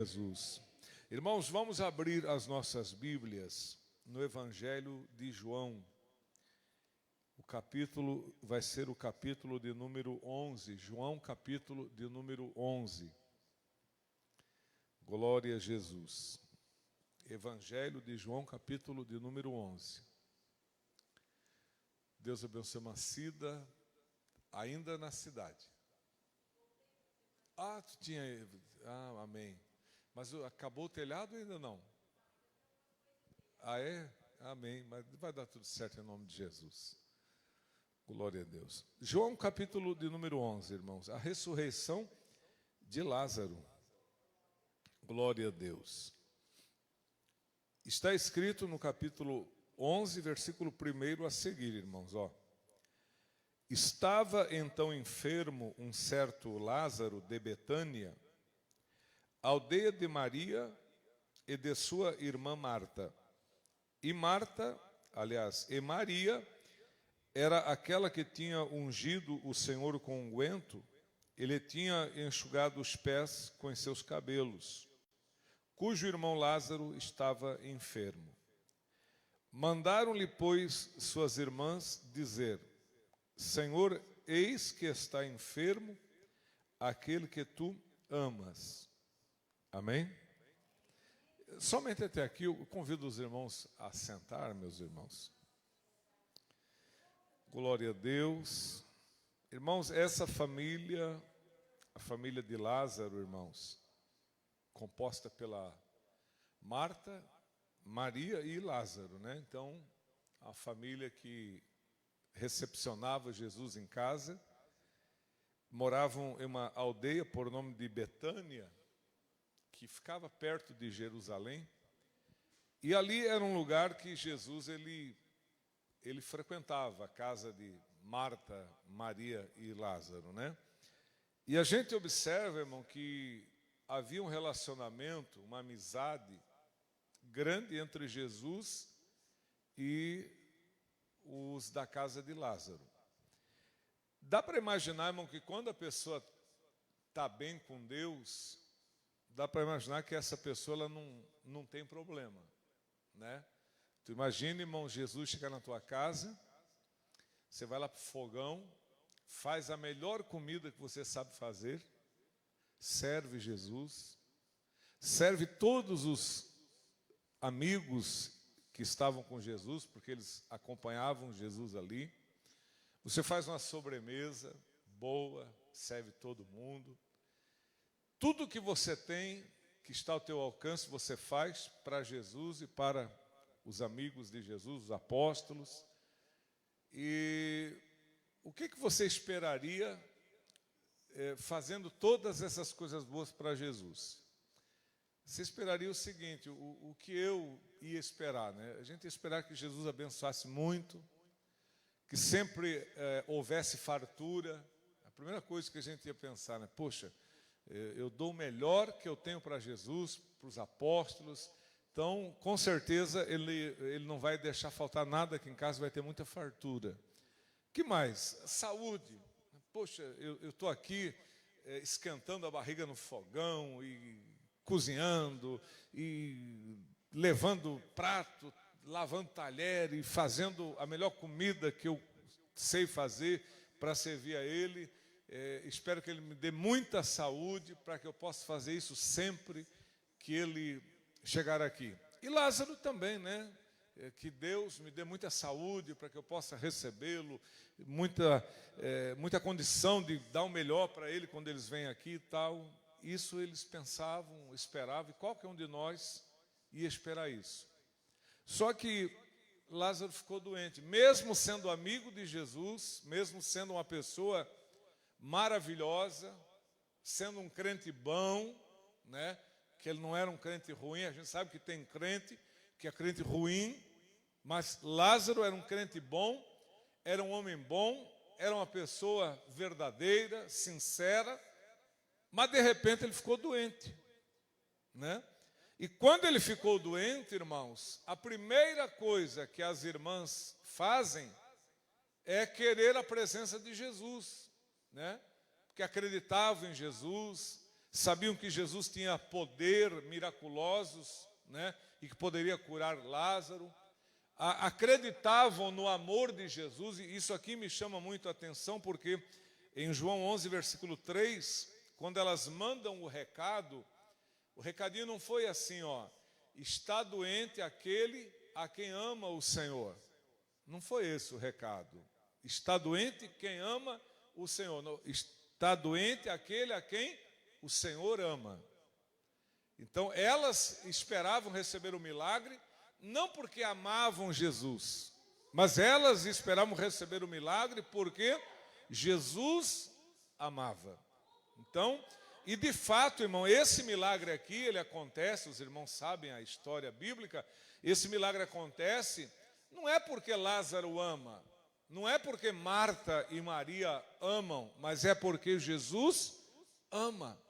Jesus. Irmãos, vamos abrir as nossas Bíblias no Evangelho de João. O capítulo vai ser o capítulo de número 11. João, capítulo de número 11. Glória a Jesus. Evangelho de João, capítulo de número 11. Deus abençoe Macida, ainda na cidade. Tu tinha... amém. Mas acabou o telhado ou ainda não? É? Amém. Mas vai dar tudo certo em nome de Jesus. Glória a Deus. João, capítulo de número 11, irmãos. A ressurreição de Lázaro. Glória a Deus. Está escrito no capítulo 11, versículo 1 a seguir, irmãos. Estava então enfermo um certo Lázaro de Betânia, aldeia de Maria e de sua irmã Marta. E Maria era aquela que tinha ungido o Senhor com unguento, ele tinha enxugado os pés com os seus cabelos, cujo irmão Lázaro estava enfermo. Mandaram-lhe, pois, suas irmãs dizer: Senhor, eis que está enfermo aquele que tu amas. Amém? Somente até aqui eu convido os irmãos a sentar, meus irmãos. Glória a Deus. Irmãos, essa família, a família de Lázaro, irmãos, composta pela Marta, Maria e Lázaro, né? Então, a família que recepcionava Jesus em casa, moravam em uma aldeia por nome de Betânia, que ficava perto de Jerusalém, e ali era um lugar que Jesus ele frequentava, a casa de Marta, Maria e Lázaro, né? E a gente observa, irmão, que havia um relacionamento, uma amizade grande entre Jesus e os da casa de Lázaro. Dá para imaginar, irmão, que quando a pessoa está bem com Deus, dá para imaginar que essa pessoa ela não tem problema, né? Tu imagina, irmão, Jesus chegar na tua casa, você vai lá para o fogão, faz a melhor comida que você sabe fazer, serve Jesus, serve todos os amigos que estavam com Jesus, porque eles acompanhavam Jesus ali. Você faz uma sobremesa boa, serve todo mundo. Tudo que você tem, que está ao teu alcance, você faz para Jesus e para os amigos de Jesus, os apóstolos. E o que você esperaria fazendo todas essas coisas boas para Jesus? Você esperaria o seguinte, o que eu ia esperar, né? A gente ia esperar que Jesus abençoasse muito, que sempre houvesse fartura. A primeira coisa que a gente ia pensar, né? Poxa, eu dou o melhor que eu tenho para Jesus, para os apóstolos, então com certeza ele não vai deixar faltar nada aqui em casa, vai ter muita fartura. Que mais? Saúde. Poxa, eu estou aqui esquentando a barriga no fogão e cozinhando e levando prato, lavando talher e fazendo a melhor comida que eu sei fazer para servir a Ele. Espero que Ele me dê muita saúde para que eu possa fazer isso sempre que Ele chegar aqui. E Lázaro também, né? Que Deus me dê muita saúde para que eu possa recebê-lo, muita condição de dar o melhor para ele quando eles vêm aqui e tal. Isso eles pensavam, esperavam, e qualquer um de nós ia esperar isso. Só que Lázaro ficou doente, mesmo sendo amigo de Jesus, mesmo sendo uma pessoa maravilhosa, sendo um crente bom, né? Que ele não era um crente ruim. A gente sabe que tem crente que é crente ruim, mas Lázaro era um crente bom, era um homem bom, era uma pessoa verdadeira, sincera, mas de repente ele ficou doente, né? E quando ele ficou doente, irmãos, a primeira coisa que as irmãs fazem é querer a presença de Jesus, né? Porque acreditavam em Jesus, sabiam que Jesus tinha poder miraculosos, né, e que poderia curar Lázaro, acreditavam no amor de Jesus, e isso aqui me chama muito a atenção, porque em João 11, versículo 3, quando elas mandam o recadinho não foi assim, ó, está doente aquele a quem ama o Senhor. Não foi esse o recado. Está doente quem ama o Senhor. Não, está doente aquele a quem o Senhor ama. Então, elas esperavam receber o milagre, não porque amavam Jesus, mas elas esperavam receber o milagre porque Jesus amava. Então, e de fato, irmão, esse milagre aqui, ele acontece, os irmãos sabem a história bíblica, esse milagre acontece, não é porque Lázaro ama, não é porque Marta e Maria amam, mas é porque Jesus ama.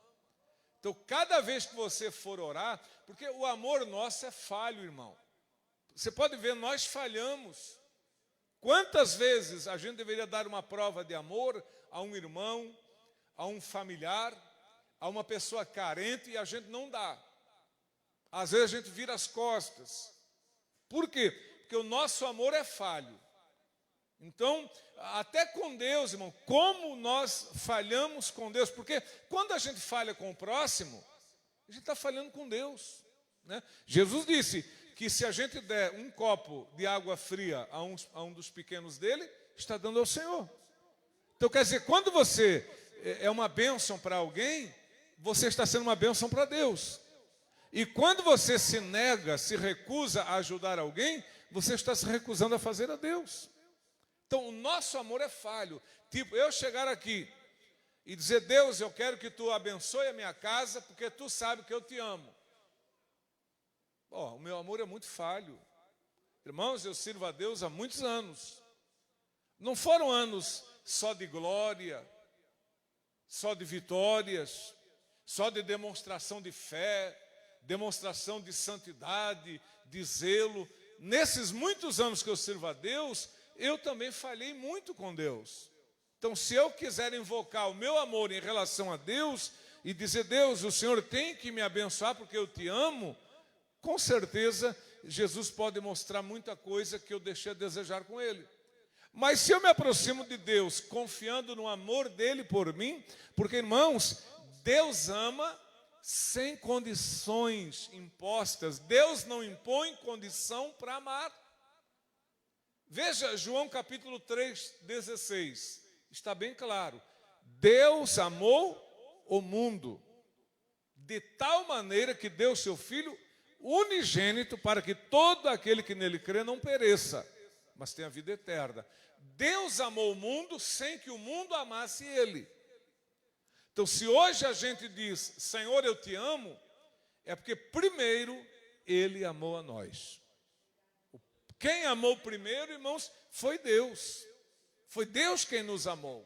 Então, cada vez que você for orar, porque o amor nosso é falho, irmão. Você pode ver, nós falhamos. Quantas vezes a gente deveria dar uma prova de amor a um irmão, a um familiar, a uma pessoa carente, e a gente não dá. Às vezes a gente vira as costas. Por quê? Porque o nosso amor é falho. Então, até com Deus, irmão, como nós falhamos com Deus, porque quando a gente falha com o próximo, a gente está falhando com Deus, né? Jesus disse que se a gente der um copo de água fria a um dos pequenos dele, está dando ao Senhor. Então, quer dizer, quando você é uma bênção para alguém, você está sendo uma bênção para Deus. E quando você se nega, se recusa a ajudar alguém, você está se recusando a fazer a Deus. Então, o nosso amor é falho. Tipo, eu chegar aqui e dizer, Deus, eu quero que tu abençoe a minha casa, porque tu sabe que eu te amo. O meu amor é muito falho. Irmãos, eu sirvo a Deus há muitos anos. Não foram anos só de glória, só de vitórias, só de demonstração de fé, demonstração de santidade, de zelo. Nesses muitos anos que eu sirvo a Deus, eu também falhei muito com Deus. Então, se eu quiser invocar o meu amor em relação a Deus e dizer, Deus, o Senhor tem que me abençoar porque eu te amo, com certeza, Jesus pode mostrar muita coisa que eu deixei a desejar com Ele. Mas se eu me aproximo de Deus, confiando no amor dEle por mim, porque, irmãos, Deus ama sem condições impostas. Deus não impõe condição para amar. Veja João capítulo 3, 16. Está bem claro. Deus amou o mundo de tal maneira que deu seu Filho unigênito para que todo aquele que nele crê não pereça, mas tenha vida eterna. Deus amou o mundo sem que o mundo amasse Ele. Então, se hoje a gente diz, Senhor, eu te amo, é porque primeiro Ele amou a nós. Quem amou primeiro, irmãos, foi Deus. Foi Deus quem nos amou.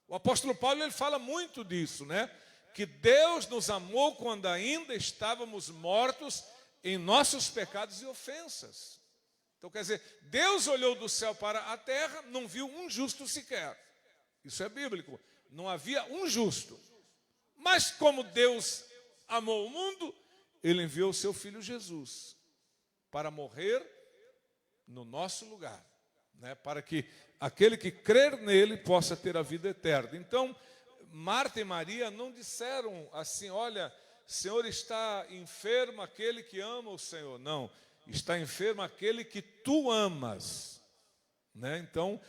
O apóstolo Paulo, ele fala muito disso, né? Que Deus nos amou quando ainda estávamos mortos em nossos pecados e ofensas. Então, quer dizer, Deus olhou do céu para a terra, não viu um justo sequer. Isso é bíblico. Não havia um justo. Mas como Deus amou o mundo, Ele enviou o seu Filho Jesus para morrer no nosso lugar, né? Para que aquele que crer nele possa ter a vida eterna. Então, Marta e Maria não disseram assim, olha, Senhor, está enfermo aquele que ama o Senhor. Não, está enfermo aquele que tu amas, né? Então,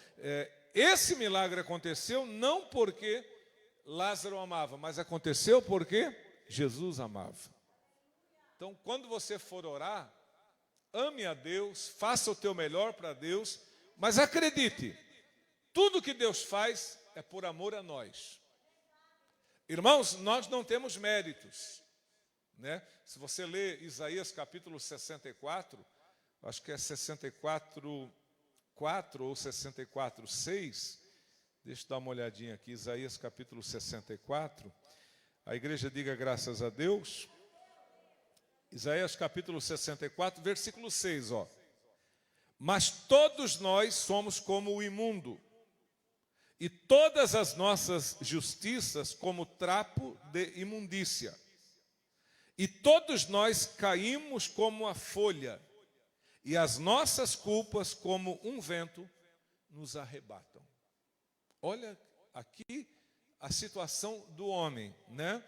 esse milagre aconteceu não porque Lázaro amava, mas aconteceu porque Jesus amava. Então, quando você for orar, ame a Deus, faça o teu melhor para Deus, mas acredite, tudo que Deus faz é por amor a nós. Irmãos, nós não temos méritos, né? Se você ler Isaías capítulo 64, acho que é 64:4 ou 64:6, deixa eu dar uma olhadinha aqui, Isaías capítulo 64, a igreja diga graças a Deus. Isaías capítulo 64, versículo 6, ó. Mas todos nós somos como o imundo, e todas as nossas justiças como trapo de imundícia. E todos nós caímos como a folha, e as nossas culpas, como um vento, nos arrebatam. Olha aqui a situação do homem, né?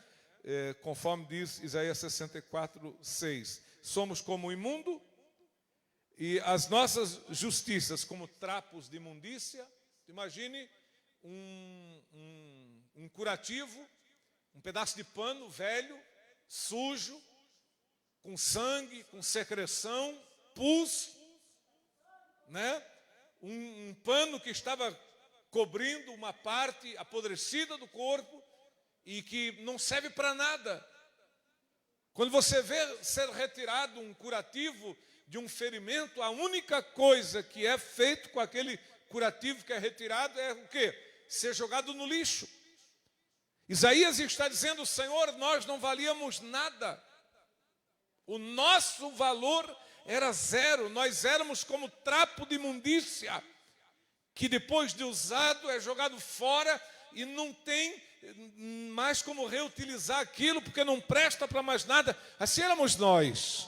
Conforme diz Isaías 64, 6. Somos como imundo, e as nossas justiças como trapos de imundícia. Imagine um curativo, um pedaço de pano velho, sujo, com sangue, com secreção, pus, né? Um pano que estava cobrindo uma parte apodrecida do corpo e que não serve para nada. Quando você vê ser retirado um curativo de um ferimento, a única coisa que é feito com aquele curativo que é retirado é o quê? Ser jogado no lixo. Isaías está dizendo: Senhor, nós não valíamos nada. O nosso valor era zero. Nós éramos como trapo de imundícia, que depois de usado é jogado fora e não tem mais como reutilizar aquilo, porque não presta para mais nada. Assim éramos nós.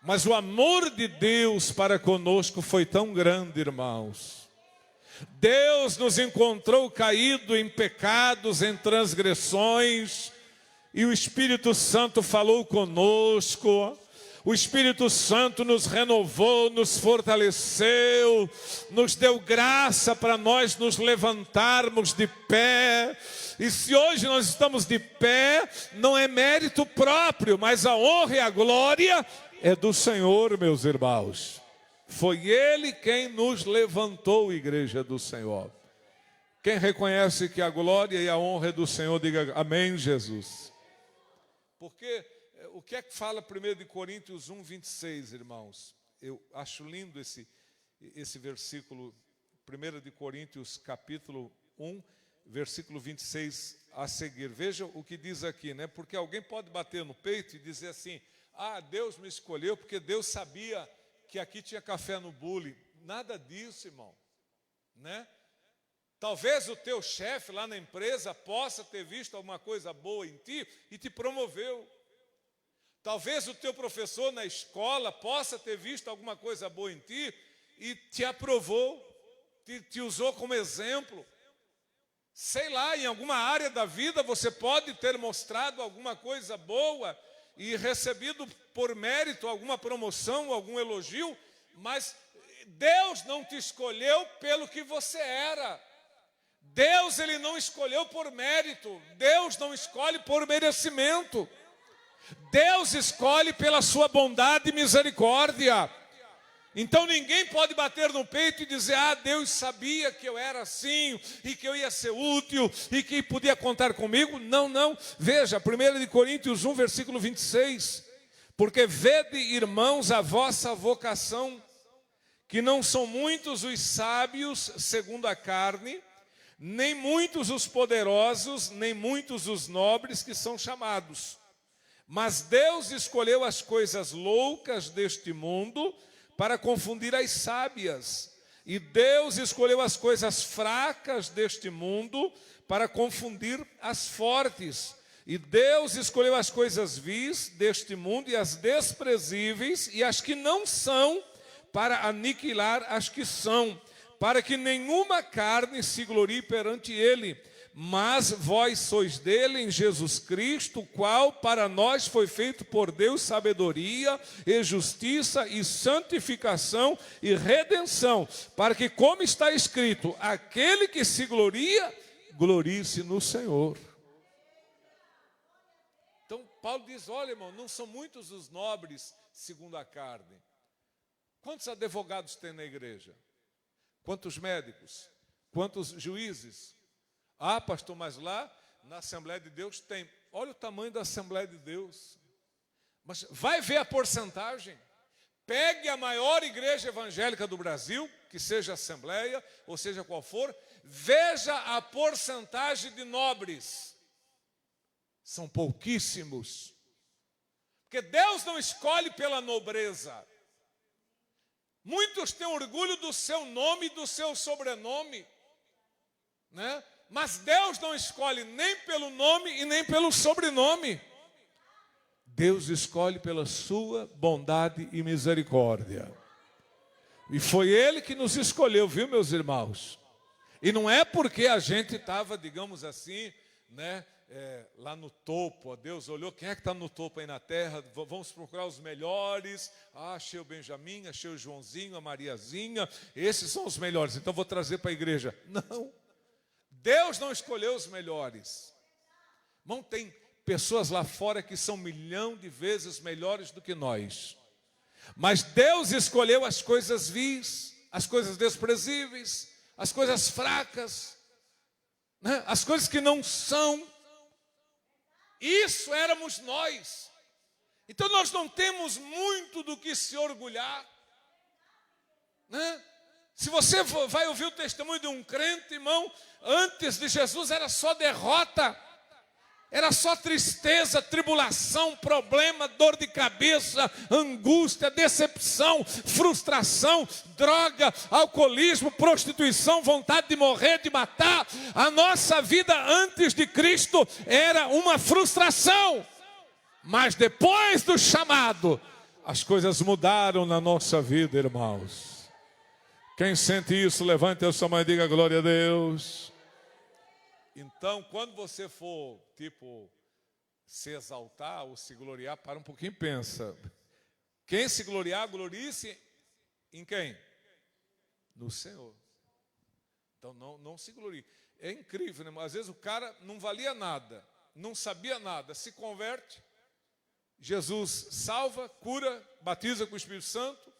Mas o amor de Deus para conosco foi tão grande, irmãos. Deus nos encontrou caído em pecados, em transgressões, e o Espírito Santo falou conosco. O Espírito Santo nos renovou, nos fortaleceu, nos deu graça para nós nos levantarmos de pé. E se hoje nós estamos de pé, não é mérito próprio, mas a honra e a glória é do Senhor, meus irmãos. Foi Ele quem nos levantou, igreja do Senhor. Quem reconhece que a glória e a honra é do Senhor, diga amém, Jesus. Porque o que é que fala 1 Coríntios 1, 26, irmãos? Eu acho lindo esse versículo, 1 Coríntios capítulo 1, versículo 26 a seguir. Veja o que diz aqui, né? Porque alguém pode bater no peito e dizer assim: ah, Deus me escolheu porque Deus sabia que aqui tinha café no bule. Nada disso, irmão, né? Talvez o teu chefe lá na empresa possa ter visto alguma coisa boa em ti e te promoveu. Talvez o teu professor na escola possa ter visto alguma coisa boa em ti e te aprovou, te usou como exemplo. Sei lá, em alguma área da vida você pode ter mostrado alguma coisa boa e recebido por mérito alguma promoção, algum elogio, mas Deus não te escolheu pelo que você era. Deus, Ele não escolheu por mérito. Deus não escolhe por merecimento. Deus escolhe pela sua bondade e misericórdia. Então ninguém pode bater no peito e dizer: ah, Deus sabia que eu era assim, e que eu ia ser útil, e que podia contar comigo. Não, não. Veja, 1 Coríntios 1, versículo 26. Porque vede, irmãos, a vossa vocação, que não são muitos os sábios segundo a carne, nem muitos os poderosos, nem muitos os nobres que são chamados. Mas Deus escolheu as coisas loucas deste mundo para confundir as sábias. E Deus escolheu as coisas fracas deste mundo para confundir as fortes. E Deus escolheu as coisas vis deste mundo e as desprezíveis e as que não são, para aniquilar as que são, para que nenhuma carne se glorie perante Ele. Mas vós sois dele em Jesus Cristo, o qual para nós foi feito por Deus sabedoria e justiça e santificação e redenção, para que, como está escrito, aquele que se gloria, glorie-se no Senhor. Então Paulo diz: olha, irmão, não são muitos os nobres segundo a carne. Quantos advogados tem na igreja? Quantos médicos? Quantos juízes? Ah, pastor, mas lá na Assembleia de Deus tem. Olha o tamanho da Assembleia de Deus. Mas vai ver a porcentagem. Pegue a maior igreja evangélica do Brasil, que seja Assembleia, ou seja qual for, veja a porcentagem de nobres. São pouquíssimos. Porque Deus não escolhe pela nobreza. Muitos têm orgulho do seu nome e do seu sobrenome. né? Mas Deus não escolhe nem pelo nome e nem pelo sobrenome. Deus escolhe pela sua bondade e misericórdia. E foi Ele que nos escolheu, viu, meus irmãos? E não é porque a gente estava, digamos assim, né, lá no topo. Ó, Deus olhou, quem é que está no topo aí na terra? Vamos procurar os melhores. Ah, achei o Benjamin, achei o Joãozinho, a Mariazinha. Esses são os melhores, então vou trazer para a igreja. Não, Deus não escolheu os melhores. Não tem pessoas lá fora que são 1 milhão de vezes melhores do que nós. Mas Deus escolheu as coisas vis, as coisas desprezíveis, as coisas fracas, né? As coisas que não são. Isso éramos nós. Então nós não temos muito do que se orgulhar, né? Se você vai ouvir o testemunho de um crente, irmão, antes de Jesus era só derrota. Era só tristeza, tribulação, problema, dor de cabeça, angústia, decepção, frustração, droga, alcoolismo, prostituição, vontade de morrer, de matar. A nossa vida antes de Cristo era uma frustração. Mas depois do chamado, as coisas mudaram na nossa vida, irmãos. Quem sente isso, levante a sua mão e diga glória a Deus. Então, quando você for, se exaltar ou se gloriar, para um pouquinho e pensa. Quem se gloriar, glorie-se em quem? No Senhor. Então, não se glorie. É incrível, né? Às vezes o cara não valia nada, não sabia nada, se converte, Jesus salva, cura, batiza com o Espírito Santo,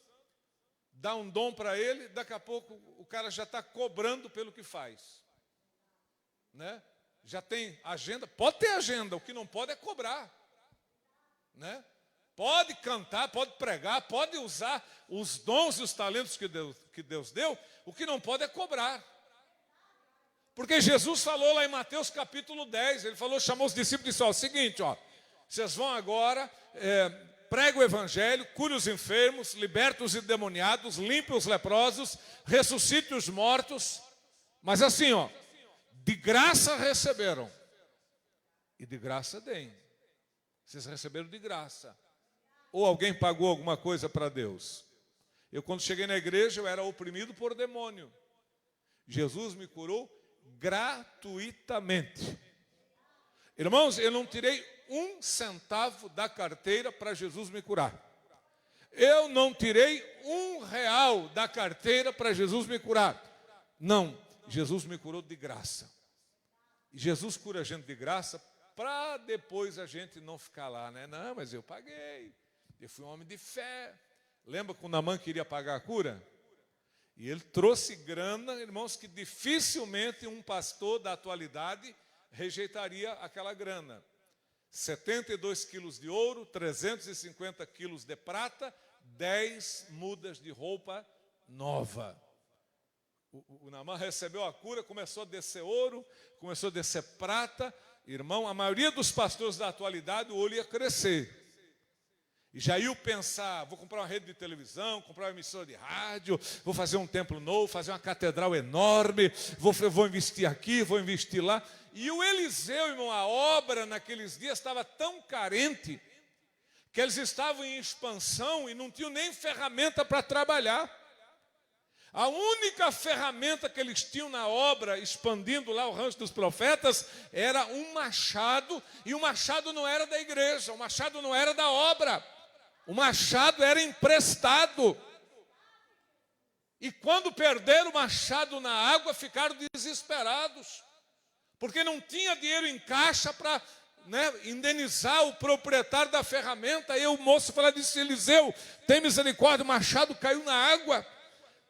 dá um dom para ele, daqui a pouco o cara já está cobrando pelo que faz. Né? Já tem agenda, pode ter agenda, o que não pode é cobrar, né? Pode cantar, pode pregar, pode usar os dons e os talentos que Deus deu, o que não pode é cobrar. Porque Jesus falou lá em Mateus capítulo 10, ele falou, chamou os discípulos e disse, ó, o seguinte, ó, vocês vão agora, pregue o evangelho, cure os enfermos, liberte os endemoniados, limpe os leprosos, ressuscite os mortos, mas assim, ó, de graça receberam, e de graça deem. Vocês receberam de graça. Ou alguém pagou alguma coisa para Deus? Eu, quando cheguei na igreja, eu era oprimido por demônio. Jesus me curou gratuitamente. Irmãos, eu não tirei 1 centavo da carteira para Jesus me curar. Eu não tirei R$1 da carteira para Jesus me curar. Não, Jesus me curou de graça. Jesus cura a gente de graça para depois a gente não ficar lá, né? Não, mas eu paguei, eu fui um homem de fé. Lembra quando Naamã queria pagar a cura? E ele trouxe grana, irmãos, que dificilmente um pastor da atualidade rejeitaria aquela grana. 72 quilos de ouro, 350 quilos de prata, 10 mudas de roupa nova. O Naamã recebeu a cura, começou a descer ouro, começou a descer prata. Irmão, a maioria dos pastores da atualidade, o olho ia crescer. E já iam pensar, vou comprar uma rede de televisão, comprar uma emissora de rádio, vou fazer um templo novo, fazer uma catedral enorme, vou investir aqui, vou investir lá. E o Eliseu, irmão, a obra naqueles dias estava tão carente, que eles estavam em expansão e não tinham nem ferramenta para trabalhar. A única ferramenta que eles tinham na obra, expandindo lá o rancho dos profetas, era um machado, e o machado não era da igreja, o machado não era da obra, o machado era emprestado. E quando perderam o machado na água, ficaram desesperados, porque não tinha dinheiro em caixa para indenizar o proprietário da ferramenta. E o moço falou, disse, Eliseu, tem misericórdia, o machado caiu na água.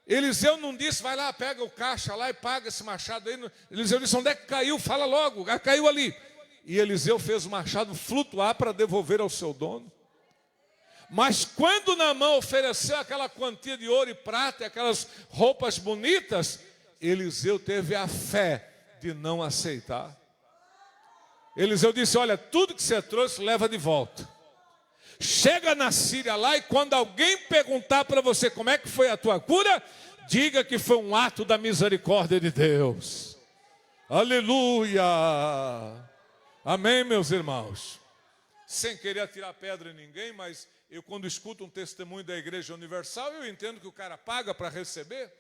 Eliseu não disse, vai lá, pega o caixa lá e paga esse machado aí. Eliseu disse, onde é que caiu? Fala logo, caiu ali. E Eliseu fez o machado flutuar para devolver ao seu dono. Mas quando Naamã ofereceu aquela quantia de ouro e prata, aquelas roupas bonitas, Eliseu teve a fé de não aceitar. Eliseu disse, olha, tudo que você trouxe, leva de volta. Chega na Síria lá e quando alguém perguntar para você como é que foi a tua cura, diga que foi um ato da misericórdia de Deus. Aleluia! Amém, meus irmãos? Sem querer atirar pedra em ninguém, mas eu quando escuto um testemunho da Igreja Universal, eu entendo que o cara paga para receber.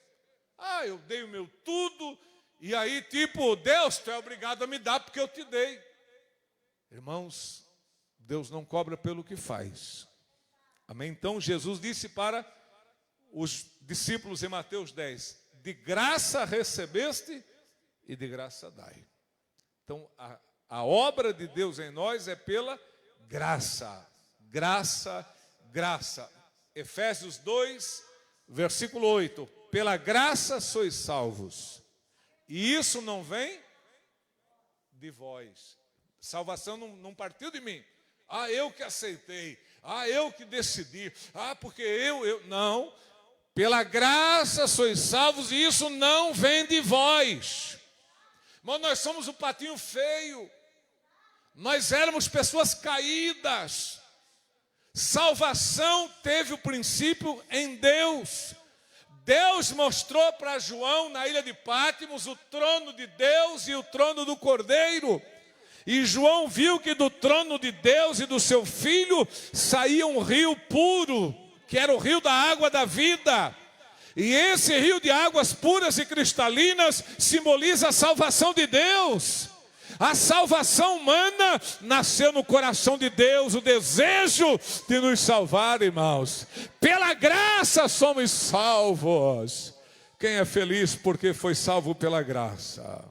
Eu dei o meu tudo, e aí tipo, Deus, tu é obrigado a me dar porque eu te dei. Irmãos, Deus não cobra pelo que faz. Amém? Então Jesus disse para os discípulos em Mateus 10, de graça recebeste e de graça dai. Então a obra de Deus em nós é pela graça, graça, graça. Efésios 2, versículo 8, pela graça sois salvos, e isso não vem de vós. Salvação não partiu de mim. Eu que aceitei, eu que decidi, porque eu, não, pela graça sois salvos, e isso não vem de vós. Mas nós somos o patinho feio, nós éramos pessoas caídas. Salvação teve o princípio em Deus. Deus mostrou para João na ilha de Pátimos o trono de Deus e o trono do Cordeiro. E João viu que do trono de Deus e do seu Filho saía um rio puro, que era o rio da água da vida. E esse rio de águas puras e cristalinas simboliza a salvação de Deus. A salvação humana nasceu no coração de Deus, o desejo de nos salvar, irmãos. Pela graça somos salvos. Quem é feliz porque foi salvo pela graça?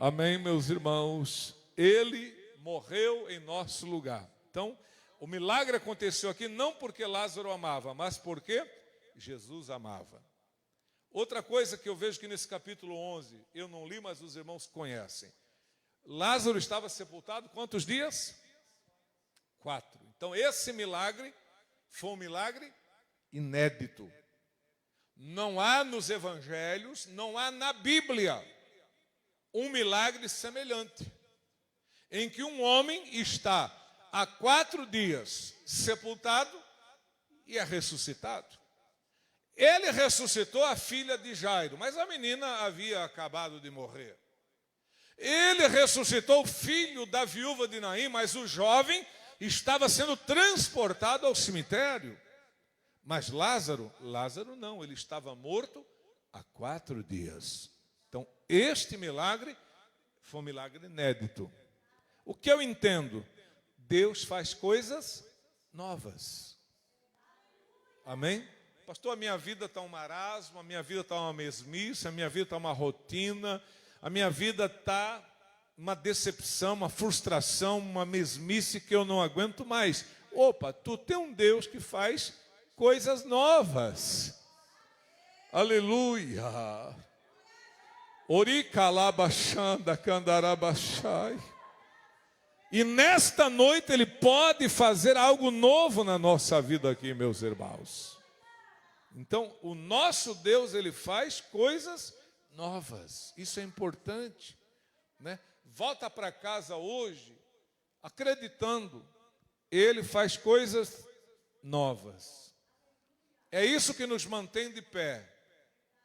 Amém, meus irmãos? Ele morreu em nosso lugar. Então, o milagre aconteceu aqui não porque Lázaro amava, mas porque Jesus amava. Outra coisa que eu vejo que nesse capítulo 11, eu não li, mas os irmãos conhecem. Lázaro estava sepultado quantos dias? 4. Então esse milagre foi um milagre inédito. Não há nos evangelhos, não há na Bíblia um milagre semelhante, em que um homem está há 4 dias sepultado e é ressuscitado. Ele ressuscitou a filha de Jairo, mas a menina havia acabado de morrer. Ele ressuscitou o filho da viúva de Naim, mas o jovem estava sendo transportado ao cemitério. Mas Lázaro não, ele estava morto há 4 dias. Então, este milagre foi um milagre inédito. O que eu entendo? Deus faz coisas novas. Amém? Pastor, a minha vida está um marasmo, a minha vida está uma mesmice, a minha vida está uma rotina, a minha vida está uma decepção, uma frustração, uma mesmice que eu não aguento mais. Opa, tu tem um Deus que faz coisas novas. Aleluia. Oricalabachanda candarabachai. E nesta noite Ele pode fazer algo novo na nossa vida aqui, meus irmãos. Então, o nosso Deus, Ele faz coisas novas. Isso é importante, né? Volta para casa hoje, acreditando, Ele faz coisas novas. É isso que nos mantém de pé,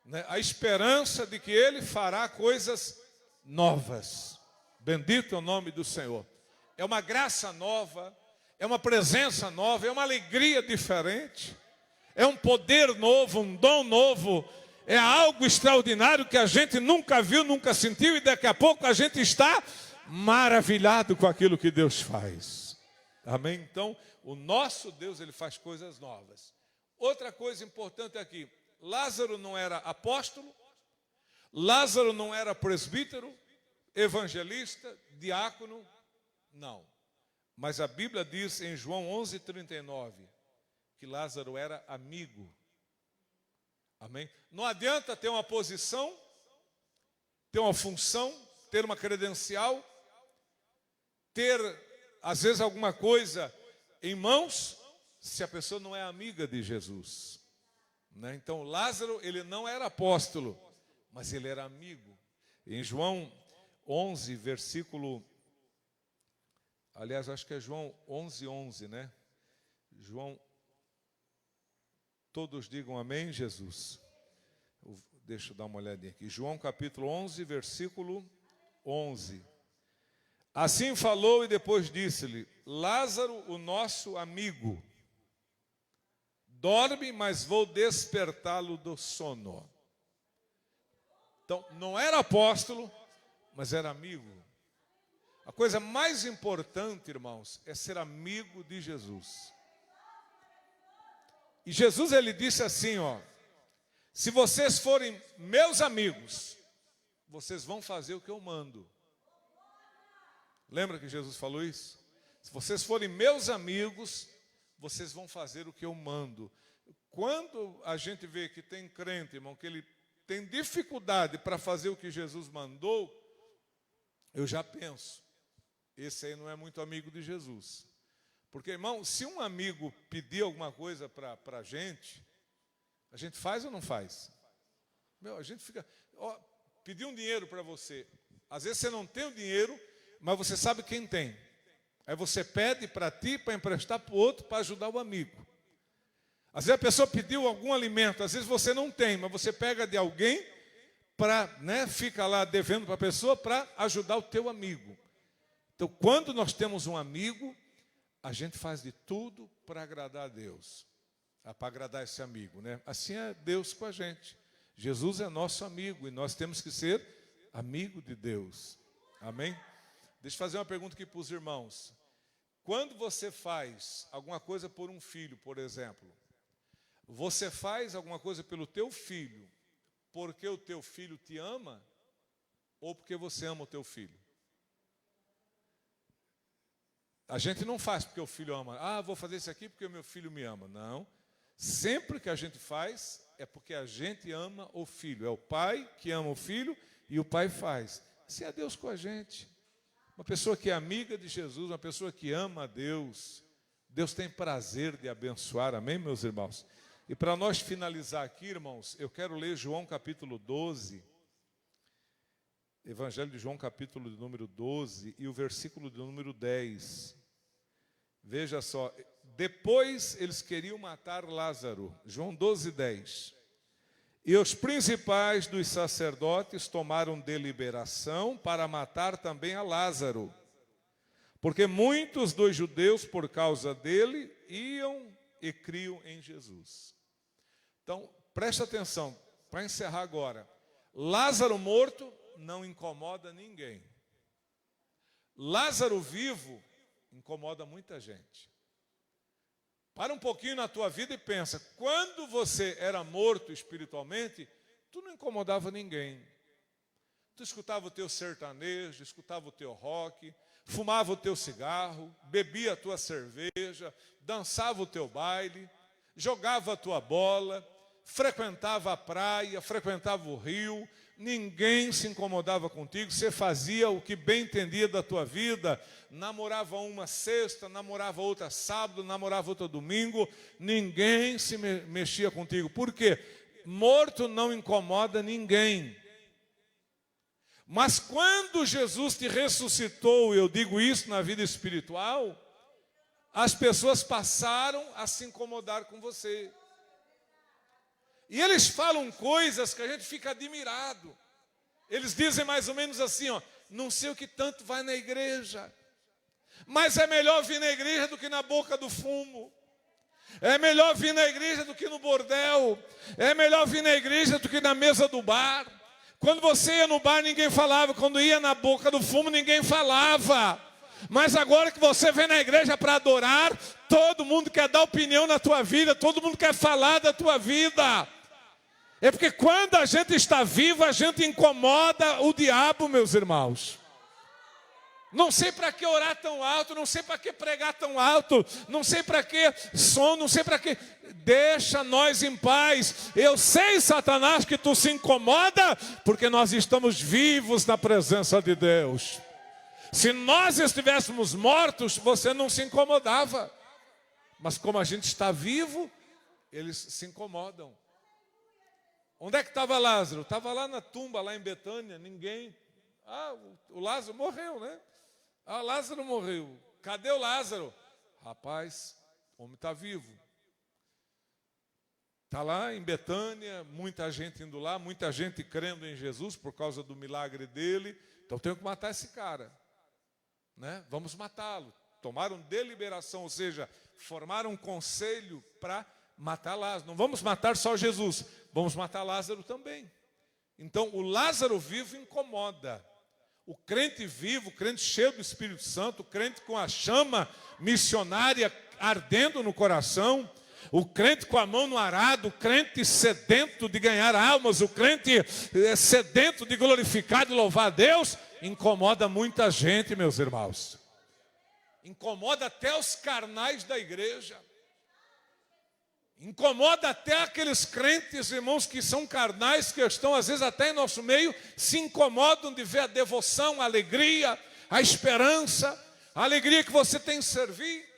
né? A esperança de que Ele fará coisas novas. Bendito é o nome do Senhor. É uma graça nova, é uma presença nova, é uma alegria diferente, é um poder novo, um dom novo, é algo extraordinário que a gente nunca viu, nunca sentiu, e daqui a pouco a gente está maravilhado com aquilo que Deus faz. Amém? Então, o nosso Deus, Ele faz coisas novas. Outra coisa importante aqui, Lázaro não era apóstolo, Lázaro não era presbítero, evangelista, diácono, não. Mas a Bíblia diz em João 11:39 que Lázaro era amigo. Amém? Não adianta ter uma posição, ter uma função, ter uma credencial, ter às vezes alguma coisa em mãos, se a pessoa não é amiga de Jesus, né? Então Lázaro, ele não era apóstolo, mas ele era amigo. Em João 11, versículo, aliás, acho que é João 11:11, né? João, todos digam amém, Jesus. Deixa eu dar uma olhadinha aqui. João capítulo 11, versículo 11. Assim falou e depois disse-lhe: Lázaro, o nosso amigo, dorme, mas vou despertá-lo do sono. Então, não era apóstolo, mas era amigo. A coisa mais importante, irmãos, é ser amigo de Jesus. E Jesus, ele disse assim, ó: se vocês forem meus amigos, vocês vão fazer o que eu mando. Lembra que Jesus falou isso? Se vocês forem meus amigos, vocês vão fazer o que eu mando. Quando a gente vê que tem crente, irmão, que ele tem dificuldade para fazer o que Jesus mandou, eu já penso, esse aí não é muito amigo de Jesus. Porque, irmão, se um amigo pedir alguma coisa para a gente faz ou não faz? Meu, a gente fica... Ó, pedir um dinheiro para você. Às vezes você não tem o dinheiro, mas você sabe quem tem. Aí você pede para ti, para emprestar para o outro, para ajudar o amigo. Às vezes a pessoa pediu algum alimento, às vezes você não tem, mas você pega de alguém para, fica lá devendo para a pessoa para ajudar o teu amigo. Então, quando nós temos um amigo, a gente faz de tudo para agradar a Deus, para agradar esse amigo, Assim é Deus com a gente. Jesus é nosso amigo e nós temos que ser amigo de Deus. Amém? Deixa eu fazer uma pergunta aqui para os irmãos. Quando você faz alguma coisa por um filho, por exemplo, você faz alguma coisa pelo teu filho porque o teu filho te ama ou porque você ama o teu filho? A gente não faz porque o filho ama. Ah, vou fazer isso aqui porque o meu filho me ama. Não. Sempre que a gente faz é porque a gente ama o filho. É o pai que ama o filho e o pai faz. Se é Deus com a gente. Uma pessoa que é amiga de Jesus, uma pessoa que ama a Deus, Deus tem prazer de abençoar, amém, meus irmãos? E para nós finalizar aqui, irmãos, eu quero ler João capítulo 12, Evangelho de João capítulo de número 12 e o versículo de número 10. Veja só, depois eles queriam matar Lázaro, João 12, 10. E os principais dos sacerdotes tomaram deliberação para matar também a Lázaro, porque muitos dos judeus, por causa dele, iam e criam em Jesus. Então, preste atenção, para encerrar agora. Lázaro morto não incomoda ninguém. Lázaro vivo incomoda muita gente. Para um pouquinho na tua vida e pensa, quando você era morto espiritualmente, tu não incomodava ninguém. Tu escutava o teu sertanejo, escutava o teu rock, fumava o teu cigarro, bebia a tua cerveja, dançava o teu baile, jogava a tua bola, frequentava a praia, frequentava o rio, ninguém se incomodava contigo, você fazia o que bem entendia da tua vida, namorava uma sexta, namorava outra sábado, namorava outra domingo, ninguém se mexia contigo. Por quê? Morto não incomoda ninguém. Mas quando Jesus te ressuscitou, eu digo isso na vida espiritual, as pessoas passaram a se incomodar com você. E eles falam coisas que a gente fica admirado. Eles dizem mais ou menos assim, ó, não sei o que tanto vai na igreja, mas é melhor vir na igreja do que na boca do fumo. É melhor vir na igreja do que no bordel. É melhor vir na igreja do que na mesa do bar. Quando você ia no bar, ninguém falava. Quando ia na boca do fumo, ninguém falava. Mas agora que você vem na igreja para adorar, todo mundo quer dar opinião na tua vida, todo mundo quer falar da tua vida. É porque quando a gente está vivo, a gente incomoda o diabo, meus irmãos. Não sei para que orar tão alto, não sei para que pregar tão alto, não sei para que som, não sei para que... Deixa nós em paz. Eu sei, Satanás, que tu se incomoda, porque nós estamos vivos na presença de Deus. Se nós estivéssemos mortos, você não se incomodava. Mas como a gente está vivo, eles se incomodam. Onde é que estava Lázaro? Estava lá na tumba, lá em Betânia, ninguém. Ah, o Lázaro morreu, né? Ah, Lázaro morreu. Cadê o Lázaro? Rapaz, o homem está vivo. Está lá em Betânia, muita gente indo lá, muita gente crendo em Jesus por causa do milagre dele. Então tenho que matar esse cara, né? Vamos matá-lo. Tomaram deliberação, ou seja, formaram um conselho para matar Lázaro. Não vamos matar só Jesus, vamos matar Lázaro também. Então o Lázaro vivo incomoda. O crente vivo, o crente cheio do Espírito Santo, o crente com a chama missionária ardendo no coração, o crente com a mão no arado, o crente sedento de ganhar almas, o crente sedento de glorificar, de louvar a Deus, incomoda muita gente, meus irmãos. Incomoda até os carnais da igreja. Incomoda até aqueles crentes, irmãos, que são carnais, que estão às vezes até em nosso meio, se incomodam de ver a devoção, a alegria, a esperança, a alegria que você tem em servir.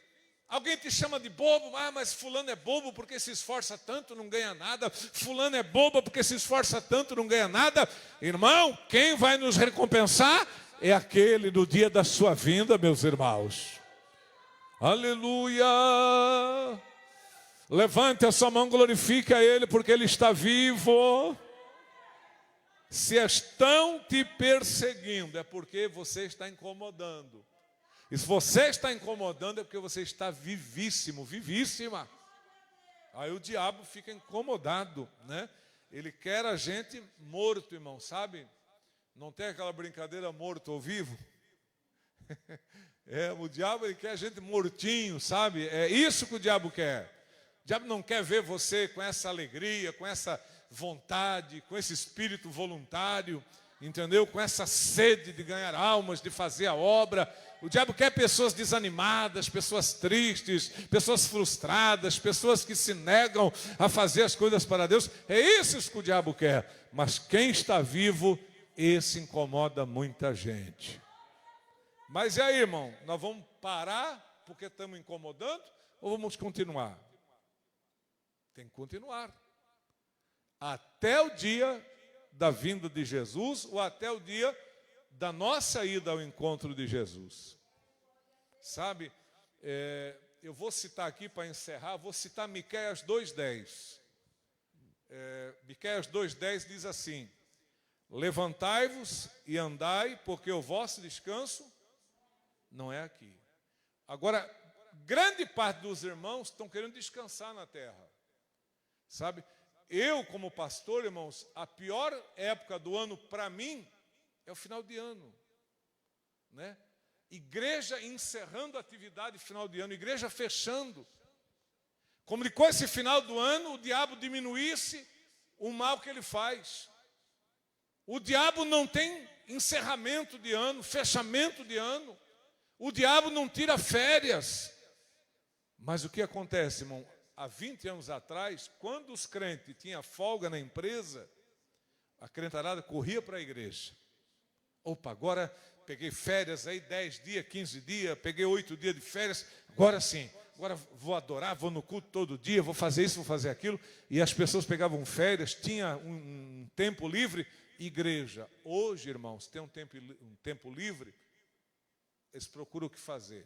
Alguém te chama de bobo, mas fulano é bobo porque se esforça tanto, não ganha nada. Fulano é bobo porque se esforça tanto, não ganha nada. Irmão, quem vai nos recompensar é aquele do dia da sua vinda, meus irmãos. Aleluia! Levante a sua mão, glorifique a Ele, porque Ele está vivo. Se estão te perseguindo, é porque você está incomodando. E se você está incomodando, é porque você está vivíssimo, vivíssima. Aí o diabo fica incomodado, né? Ele quer a gente morto, irmão, sabe? Não tem aquela brincadeira morto ou vivo? O diabo ele quer a gente mortinho, sabe? É isso que o diabo quer. O diabo não quer ver você com essa alegria, com essa vontade, com esse espírito voluntário, entendeu? Com essa sede de ganhar almas, de fazer a obra. O diabo quer pessoas desanimadas, pessoas tristes, pessoas frustradas, pessoas que se negam a fazer as coisas para Deus. É isso que o diabo quer. Mas quem está vivo, esse incomoda muita gente. Mas e aí, irmão? Nós vamos parar porque estamos incomodando ou vamos continuar? Tem que continuar. Até o dia da vinda de Jesus ou até o dia da nossa ida ao encontro de Jesus. Sabe, eu vou citar aqui para encerrar, vou citar Miqueias 2:10. Miqueias 2:10 diz assim: levantai-vos e andai, porque o vosso descanso não é aqui. Agora, grande parte dos irmãos estão querendo descansar na terra. Sabe, eu como pastor, irmãos, a pior época do ano para mim é o final de ano, né? Igreja encerrando a atividade final de ano, igreja fechando. Como de com esse final do ano o diabo diminuísse o mal que ele faz. O diabo não tem encerramento de ano, fechamento de ano. O diabo não tira férias. Mas o que acontece, irmão? Há 20 anos atrás, quando os crentes tinham folga na empresa, a crentarada corria para a igreja. Opa, agora peguei férias aí, 10 dias, 15 dias, peguei 8 dias de férias, agora sim, agora vou adorar, vou no culto todo dia, vou fazer isso, vou fazer aquilo. E as pessoas pegavam férias, tinha um tempo livre, igreja. Hoje, irmãos, tem um tempo livre, eles procuram o que fazer.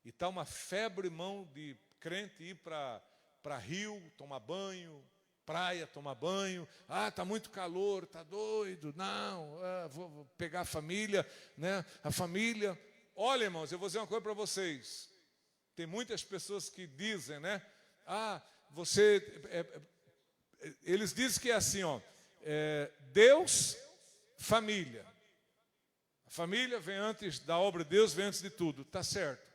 E está uma febre, irmão, de crente ir para rio, tomar banho, praia, tomar banho. Está muito calor, está doido. Não, vou pegar a família, né? A família. Olha, irmãos, eu vou dizer uma coisa para vocês. Tem muitas pessoas que dizem, né? Eles dizem que é assim, Deus, família. A família vem antes da obra de Deus, vem antes de tudo. Está certo.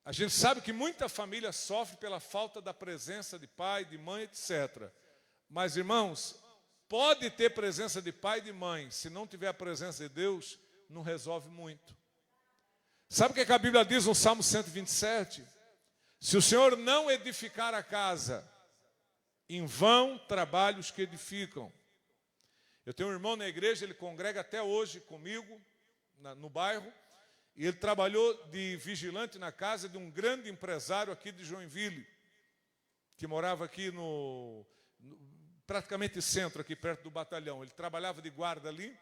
A gente sabe que muita família sofre pela falta da presença de pai, de mãe, etc. Mas, irmãos, pode ter presença de pai e de mãe, se não tiver a presença de Deus, não resolve muito. Sabe o que a Bíblia diz no Salmo 127? Se o Senhor não edificar a casa, em vão trabalham os que edificam. Eu tenho um irmão na igreja, ele congrega até hoje comigo, no bairro, e ele trabalhou de vigilante na casa de um grande empresário aqui de Joinville, que morava aqui praticamente centro, aqui perto do batalhão. Ele trabalhava de guarda ali,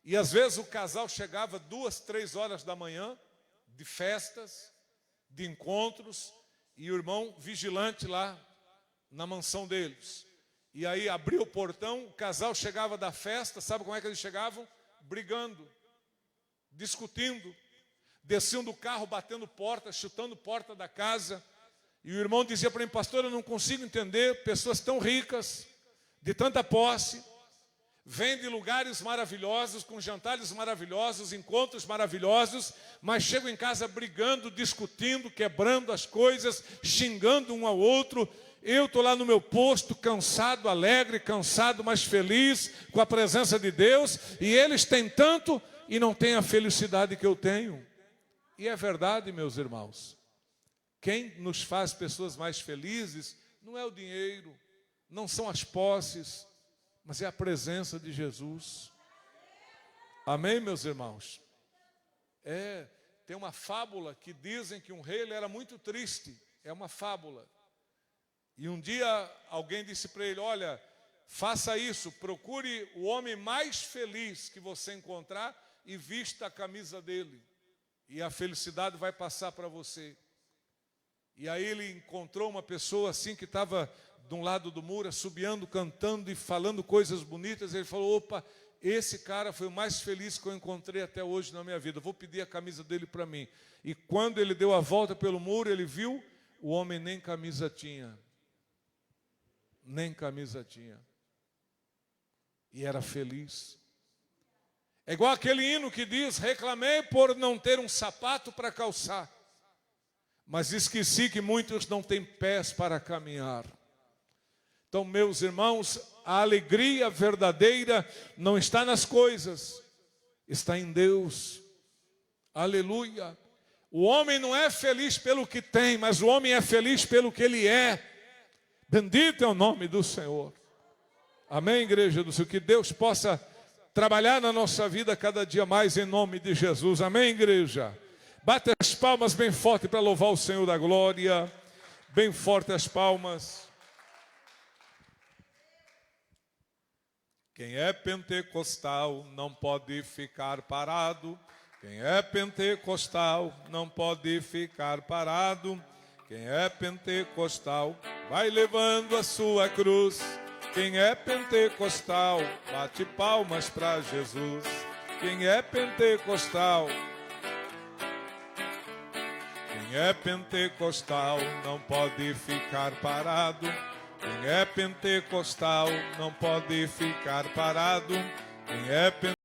e às vezes o casal chegava 2, 3 horas da manhã, de festas, de encontros, e o irmão vigilante lá na mansão deles. E aí abriu o portão, o casal chegava da festa, sabe como é que eles chegavam? Brigando, discutindo, desciam do carro, batendo porta, chutando porta da casa. E o irmão dizia para mim: pastor, eu não consigo entender, pessoas tão ricas, de tanta posse, vêm de lugares maravilhosos, com jantares maravilhosos, encontros maravilhosos, mas chegam em casa brigando, discutindo, quebrando as coisas, xingando um ao outro. Eu estou lá no meu posto, cansado, alegre, cansado, mas feliz com a presença de Deus, e eles têm tanto e não têm a felicidade que eu tenho. E é verdade, meus irmãos, quem nos faz pessoas mais felizes não é o dinheiro, não são as posses, mas é a presença de Jesus. Amém, meus irmãos? Tem uma fábula que dizem que um rei ele era muito triste. É uma fábula. E um dia alguém disse para ele: olha, faça isso, procure o homem mais feliz que você encontrar e vista a camisa dele, e a felicidade vai passar para você. E aí ele encontrou uma pessoa assim que estava de um lado do muro, assobiando, cantando e falando coisas bonitas. Ele falou: opa, esse cara foi o mais feliz que eu encontrei até hoje na minha vida, vou pedir a camisa dele para mim. E quando ele deu a volta pelo muro, ele viu, o homem nem camisa tinha. Nem camisa tinha. E era feliz. É igual aquele hino que diz: reclamei por não ter um sapato para calçar, mas esqueci que muitos não têm pés para caminhar. Então, meus irmãos, a alegria verdadeira não está nas coisas, está em Deus. Aleluia. O homem não é feliz pelo que tem, mas o homem é feliz pelo que ele é. Bendito é o nome do Senhor. Amém, igreja do Senhor? Que Deus possa trabalhar na nossa vida cada dia mais em nome de Jesus. Amém, igreja? Bate as palmas bem forte para louvar o Senhor da glória. Bem forte as palmas. Quem é pentecostal não pode ficar parado. Quem é pentecostal não pode ficar parado. Quem é pentecostal vai levando a sua cruz. Quem é pentecostal bate palmas para Jesus. Quem é pentecostal, quem é pentecostal não pode ficar parado. Quem é pentecostal não pode ficar parado. Quem é pentecostal